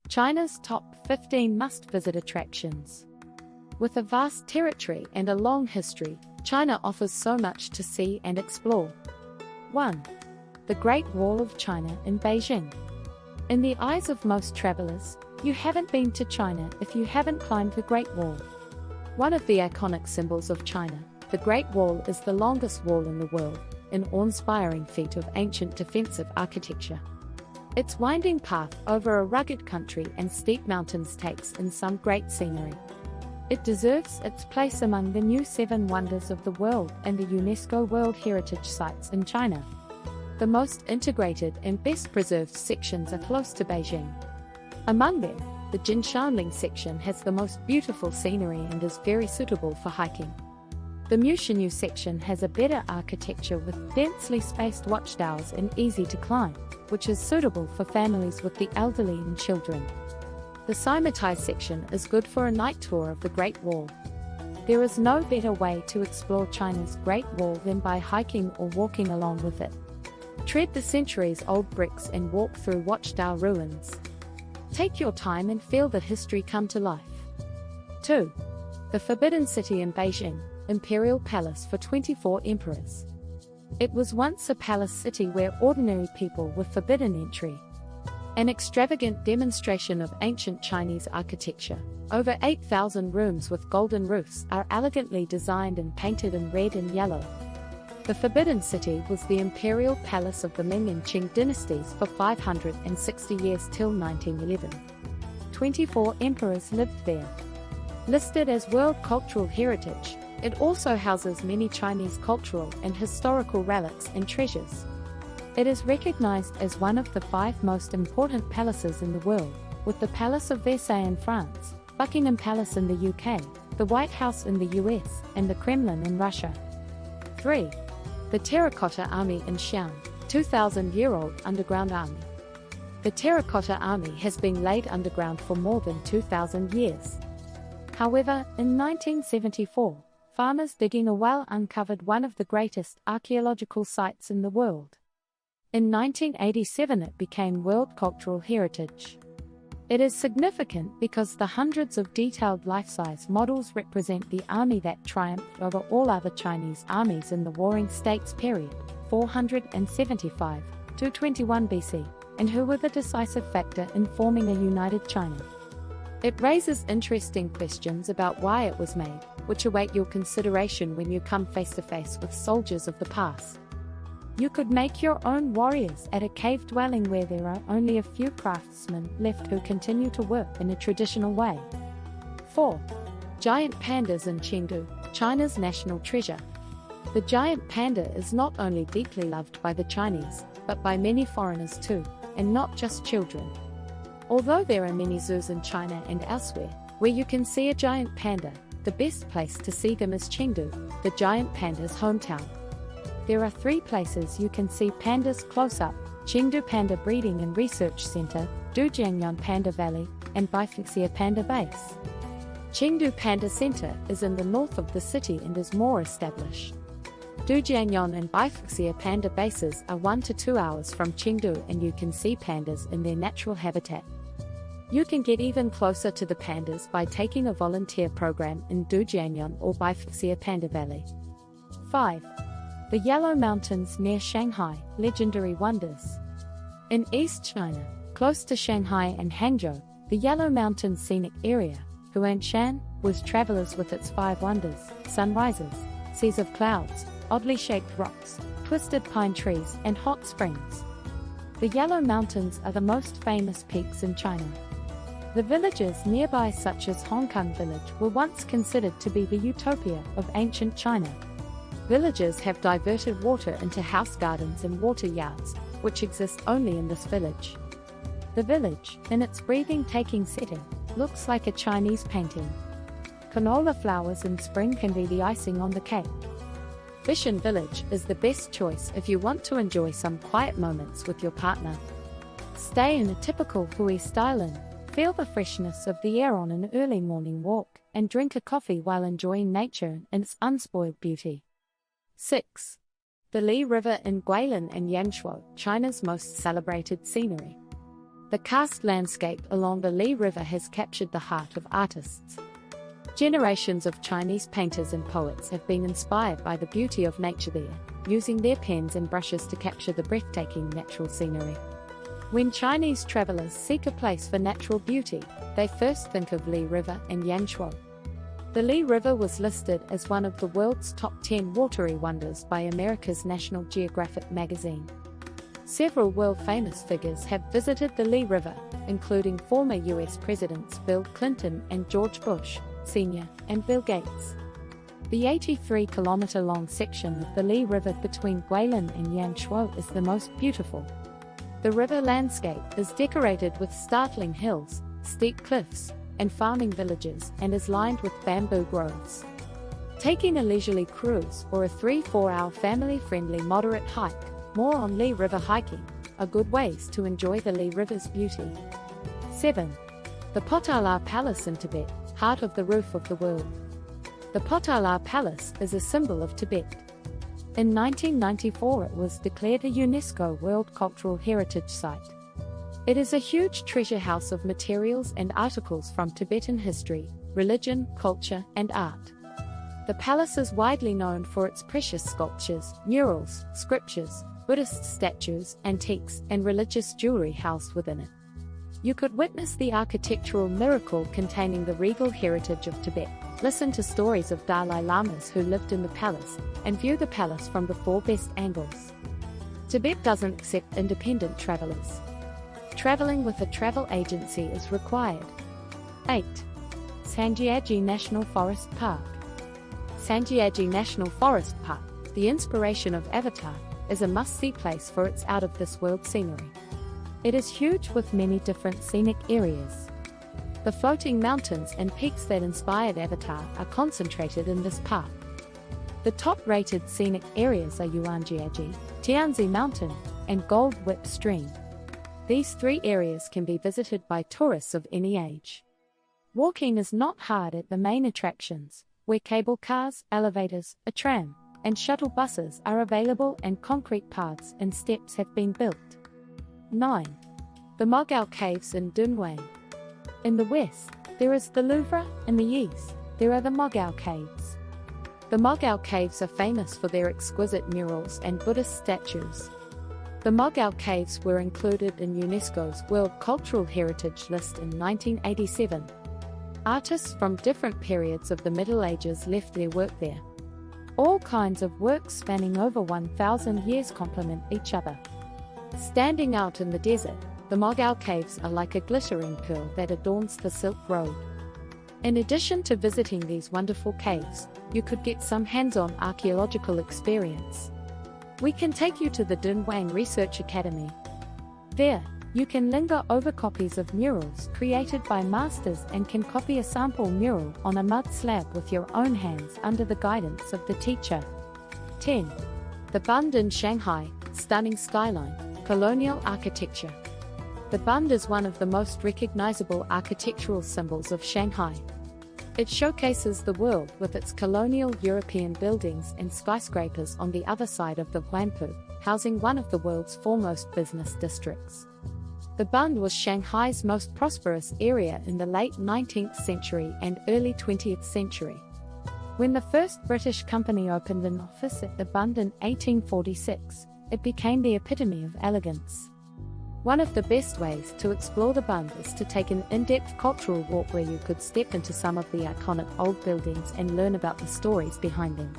China's top 15 must-visit attractions. With a vast territory and a long history, China offers so much to see and explore. 1. The Great Wall of China in Beijing. In the eyes of most travelers, you haven't been to China if you haven't climbed the Great Wall. One of the iconic symbols of China, the Great Wall is the longest wall in the world, an awe-inspiring feat of ancient defensive architecture. Its winding path over a rugged country and steep mountains takes in some great scenery. It deserves its place among the new 7 wonders of the world and the UNESCO World Heritage Sites in China. The most integrated and best preserved sections are close to Beijing. Among them, the Jinshanling section has the most beautiful scenery and is very suitable for hiking. The Mushinu section has a better architecture with densely spaced watchtowers and easy to climb, which is suitable for families with the elderly and children. The Xi'an section is good for a night tour of the Great Wall. There is no better way to explore China's Great Wall than by hiking or walking along with it. Tread the centuries-old bricks and walk through watchtower ruins. Take your time and feel the history come to life. 2. The Forbidden City in Beijing, Imperial Palace for 24 Emperors. It was once a palace city where ordinary people were forbidden entry. An extravagant demonstration of ancient Chinese architecture, over 8,000 rooms with golden roofs are elegantly designed and painted in red and yellow. The Forbidden City was the imperial palace of the Ming and Qing dynasties for 560 years till 1911. 24 emperors lived there. Listed as World Cultural Heritage, it also houses many Chinese cultural and historical relics and treasures. It is recognized as one of the 5 most important palaces in the world, with the Palace of Versailles in France, Buckingham Palace in the UK, the White House in the US, and the Kremlin in Russia. 3. The Terracotta Army in Xi'an, 2,000-year-old underground army. The Terracotta Army has been laid underground for more than 2,000 years. However, in 1974, farmers digging a well uncovered one of the greatest archaeological sites in the world. In 1987 it became World Cultural Heritage. It is significant because the hundreds of detailed life-size models represent the army that triumphed over all other Chinese armies in the Warring States period, 475 to 21 BC, and who were the decisive factor in forming a united China. It raises interesting questions about why it was made, which await your consideration when you come face to face with soldiers of the past. You could make your own warriors at a cave dwelling where there are only a few craftsmen left who continue to work in a traditional way. 4. Giant pandas in Chengdu, China's national treasure. The giant panda is not only deeply loved by the Chinese, but by many foreigners too, and not just children. Although there are many zoos in China and elsewhere, where you can see a giant panda, the best place to see them is Chengdu, the giant panda's hometown. There are 3 places you can see pandas close up: Chengdu Panda Breeding and Research Center, Dujiangyan Panda Valley, and Baifengxia Panda Base. Chengdu Panda Center is in the north of the city and is more established. Dujiangyan and Baifengxia Panda Bases are 1 to 2 hours from Chengdu and you can see pandas in their natural habitat. You can get even closer to the pandas by taking a volunteer program in Dujiangyan or Baifengxia Panda Valley. 5. The Yellow Mountains near Shanghai, legendary wonders. In East China, close to Shanghai and Hangzhou, the Yellow Mountains scenic area, Xi'an, was travelers with its 5 wonders: sunrises, seas of clouds, oddly shaped rocks, twisted pine trees, and hot springs. The Yellow Mountains are the most famous peaks in China. The villages nearby, such as Hong Kong Village, were once considered to be the utopia of ancient China. Villagers have diverted water into house gardens and water yards, which exist only in this village. The village, in its breathtaking setting, looks like a Chinese painting. Canola flowers in spring can be the icing on the cake. Xi'an Village is the best choice if you want to enjoy some quiet moments with your partner. Stay in a typical Hui style inn, feel the freshness of the air on an early morning walk, and drink a coffee while enjoying nature and its unspoiled beauty. 6. The Li River in Guilin and Yanshuo, China's most celebrated scenery. The karst landscape along the Li River has captured the heart of artists. Generations of Chinese painters and poets have been inspired by the beauty of nature there, using their pens and brushes to capture the breathtaking natural scenery. When Chinese travelers seek a place for natural beauty, they first think of Li River and Yangshuo. The Li River was listed as one of the world's top 10 watery wonders by America's National Geographic magazine. Several world-famous figures have visited the Li River, including former US Presidents Bill Clinton and George Bush, Sr., and Bill Gates. The 83-kilometer-long section of the Li River between Guilin and Yangshuo is the most beautiful. The river landscape is decorated with startling hills, steep cliffs, and farming villages, and is lined with bamboo groves. Taking a leisurely cruise or a 3-4 hour family-friendly moderate hike, more on Li River hiking, are good ways to enjoy the Li River's beauty. 7. The Potala Palace in Tibet, heart of the roof of the world. The Potala Palace is a symbol of Tibet. In 1994 it was declared a UNESCO World Cultural Heritage Site. It is a huge treasure house of materials and articles from Tibetan history, religion, culture, and art. The palace is widely known for its precious sculptures, murals, scriptures, Buddhist statues, antiques, and religious jewelry housed within it. You could witness the architectural miracle containing the regal heritage of Tibet, listen to stories of Dalai Lamas who lived in the palace, and view the palace from the 4 best angles. Tibet doesn't accept independent travelers. Traveling with a travel agency is required. 8. Sanjiaji National Forest Park. Sanjiaji National Forest Park, the inspiration of Avatar, is a must-see place for its out-of-this-world scenery. It is huge with many different scenic areas. The floating mountains and peaks that inspired Avatar are concentrated in this park. The top-rated scenic areas are Yuanjiaji, Tianzi Mountain, and Gold Whip Stream. These 3 areas can be visited by tourists of any age. Walking is not hard at the main attractions, where cable cars, elevators, a tram, and shuttle buses are available and concrete paths and steps have been built. 9. The Mogao Caves in Dunhuang. In the west, there is the Louvre. In the east, there are the Mogao Caves. The Mogao Caves are famous for their exquisite murals and Buddhist statues. The Mogao Caves were included in UNESCO's World Cultural Heritage List in 1987. Artists from different periods of the Middle Ages left their work there. All kinds of works spanning over 1,000 years complement each other. Standing out in the desert, the Mogao Caves are like a glittering pearl that adorns the Silk Road. In addition to visiting these wonderful caves, you could get some hands-on archaeological experience. We can take you to the Dunhuang Research Academy. There, you can linger over copies of murals created by masters and can copy a sample mural on a mud slab with your own hands under the guidance of the teacher. 10. The Bund in Shanghai, stunning skyline, colonial architecture. The Bund is one of the most recognizable architectural symbols of Shanghai. It showcases the world with its colonial European buildings and skyscrapers on the other side of the Huangpu, housing one of the world's foremost business districts. The Bund was Shanghai's most prosperous area in the late 19th century and early 20th century. When the first British company opened an office at the Bund in 1846, it became the epitome of elegance. One of the best ways to explore the Bund is to take an in-depth cultural walk where you could step into some of the iconic old buildings and learn about the stories behind them.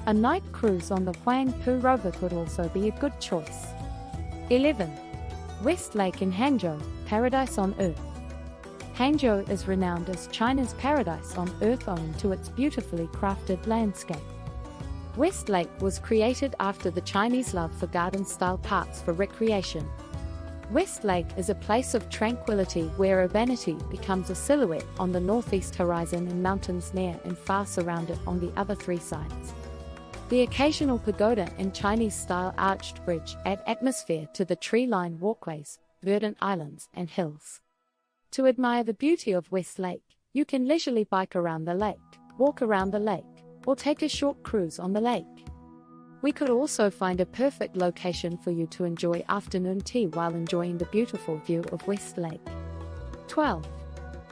A night cruise on the Huangpu Rover could also be a good choice. 11. West Lake in Hangzhou, Paradise on Earth. Hangzhou is renowned as China's paradise on Earth owing to its beautifully crafted landscape. West Lake was created after the Chinese love for garden-style parks for recreation. West Lake is a place of tranquility where urbanity becomes a silhouette on the northeast horizon and mountains near and far surround it on the other 3 sides. The occasional pagoda and Chinese-style arched bridge add atmosphere to the tree-lined walkways, verdant islands, and hills. To admire the beauty of West Lake, you can leisurely bike around the lake, walk around the lake, or take a short cruise on the lake. We could also find a perfect location for you to enjoy afternoon tea while enjoying the beautiful view of West Lake. 12.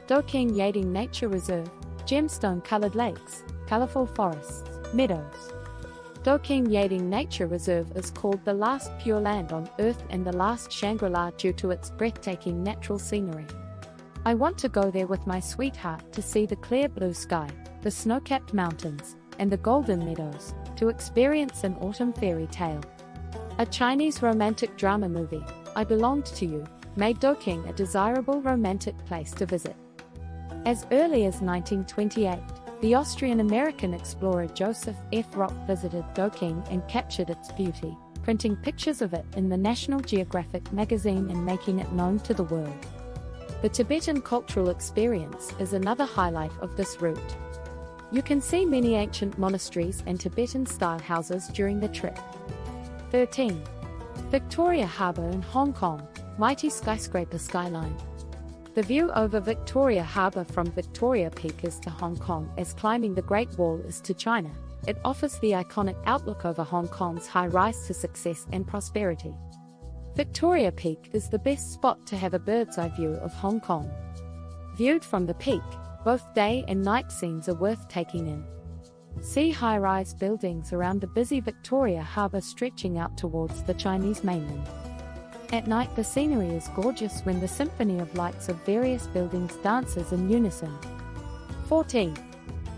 Doking Yading Nature Reserve, gemstone-colored lakes, colorful forests, meadows. Doking Yading Nature Reserve is called the last pure land on Earth and the last Shangri-La due to its breathtaking natural scenery. I want to go there with my sweetheart to see the clear blue sky, the snow-capped mountains, and the golden meadows, to experience an autumn fairy tale. A Chinese romantic drama movie, I Belonged to You, made Doking a desirable romantic place to visit. As early as 1928, the Austrian-American explorer Joseph F. Rock visited Doking and captured its beauty, printing pictures of it in the National Geographic magazine and making it known to the world. The Tibetan cultural experience is another highlight of this route. You can see many ancient monasteries and Tibetan-style houses during the trip. 13. Victoria Harbour in Hong Kong, mighty skyscraper skyline. The view over Victoria Harbour from Victoria Peak is to Hong Kong as climbing the Great Wall is to China. It offers the iconic outlook over Hong Kong's high rise to success and prosperity. Victoria Peak is the best spot to have a bird's-eye view of Hong Kong. Viewed from the peak, both day and night scenes are worth taking in. See high-rise buildings around the busy Victoria Harbour stretching out towards the Chinese mainland. At night the scenery is gorgeous when the symphony of lights of various buildings dances in unison. 14.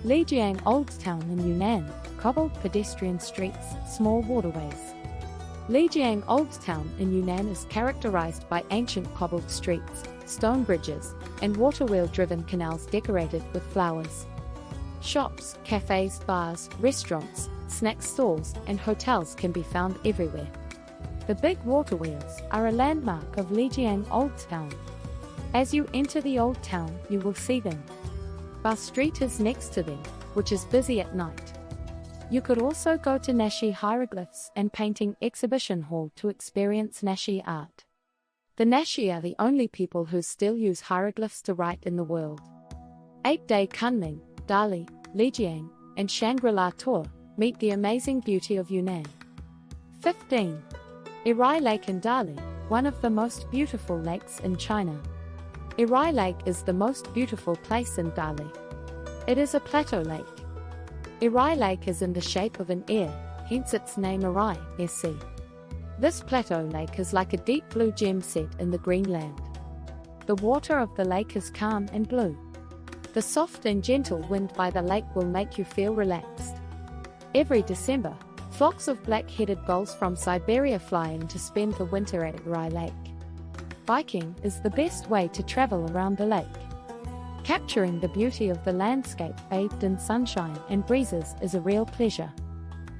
Lijiang Old Town in Yunnan, cobbled pedestrian streets, small waterways. Lijiang Old Town in Yunnan is characterized by ancient cobbled streets, stone bridges, and water-wheel-driven canals decorated with flowers. Shops, cafes, bars, restaurants, snack stalls, and hotels can be found everywhere. The big water wheels are a landmark of Lijiang Old Town. As you enter the old town, you will see them. Bus Street is next to them, which is busy at night. You could also go to Nashi Hieroglyphs and Painting Exhibition Hall to experience Nashi art. The Nashi are the only people who still use hieroglyphs to write in the world. 8-day Kunming, Dali, Lijiang, and Shangri-La tour, meet the amazing beauty of Yunnan. 15. Irai Lake in Dali, one of the most beautiful lakes in China. Irai Lake is the most beautiful place in Dali. It is a plateau lake. Irai Lake is in the shape of an ear, hence its name Irai, SC. This plateau lake is like a deep blue gem set in the green land. The water of the lake is calm and blue. The soft and gentle wind by the lake will make you feel relaxed. Every December, flocks of black-headed gulls from Siberia fly in to spend the winter at Irai Lake. Biking is the best way to travel around the lake. Capturing the beauty of the landscape bathed in sunshine and breezes is a real pleasure.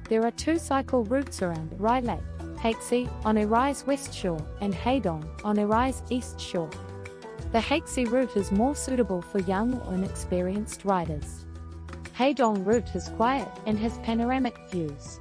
There are 2 cycle routes around Irai Lake, Haixi on Irai's west shore and Heidong on Irai's east shore. The Haixi route is more suitable for young or inexperienced riders. Heidong route is quiet and has panoramic views.